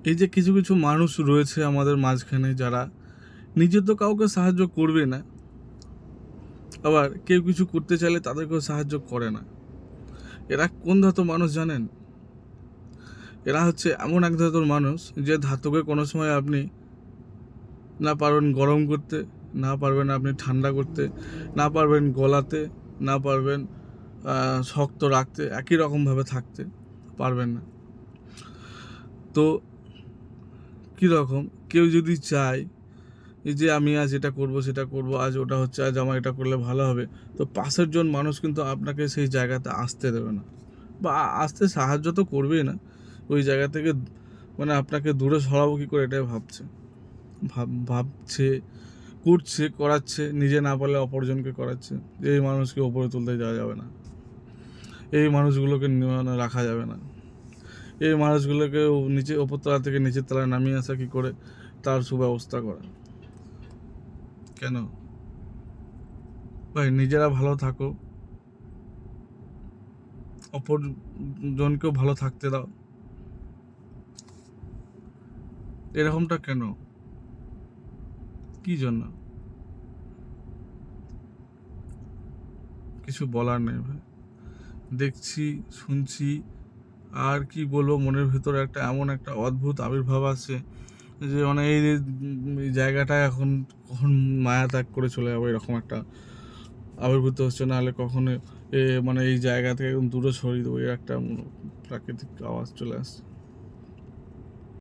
এই যে কিছু কিছু মানুষ রয়েছে আমাদের মাঝখানে, যারা নিজে তো কাউকে সাহায্য করবে না, আবার কেউ কিছু করতে চাইলে তাদেরকেও সাহায্য করে না। এরা কোন ধাতুর মানুষ জানেন? এরা হচ্ছে এমন এক ধাতুর মানুষ যে ধাতুকে কোনো সময় আপনি না পারবেন গরম করতে, না পারবেন আপনি ঠান্ডা করতে, না পারবেন গলাতে, না পারবেন শক্ত রাখতে, একই রকমভাবে থাকতে পারবেন না। তো কীরকম কেউ যদি চায় এই যে আমি আজ এটা করব সেটা করব, আজ ওটা হচ্ছে, আজ আমার এটা করলে ভালো হবে, তো পাশের জন মানুষ কিন্তু আপনাকে সেই জায়গাতে আসতে দেবে না, বা আসতে সাহায্য তো করবেই না, ওই জায়গা থেকে মানে আপনাকে দূরে সরাবো কী করে এটাই ভাবছে, করছে, করাচ্ছে, নিজে না পারলে অপরজনকে করাচ্ছে। এই মানুষকে ওপরে তুলতে যাওয়া যাবে না, এই মানুষগুলোকে রাখা যাবে না, এই মানুষগুলোকে নিচে ওপরতলা থেকে নিচের তলায় নামিয়ে আসা কী করে তার সুব্যবস্থা করা। কেন ভাই? নিজেরা ভালো থাকো, অপর জনকেও ভালো থাকতে দাও। এরকমটা কেন? কি জন্য? কিছু বলার নেই ভাই। দেখছি, শুনছি, আর কি বলবো, মনের ভেতরে একটা এমন একটা অদ্ভুত আবির্ভাব আছে যে মানে এই জায়গাটায় এখন কখন মায়া ত্যাগ করে চলে যাবো, এরকম একটা আবির্ভূত হচ্ছে, নাহলে কখনো মানে এই জায়গা থেকে দূরে সরিয়ে দেবো, এর একটা প্রাকৃতিক আওয়াজ চলে আসছে।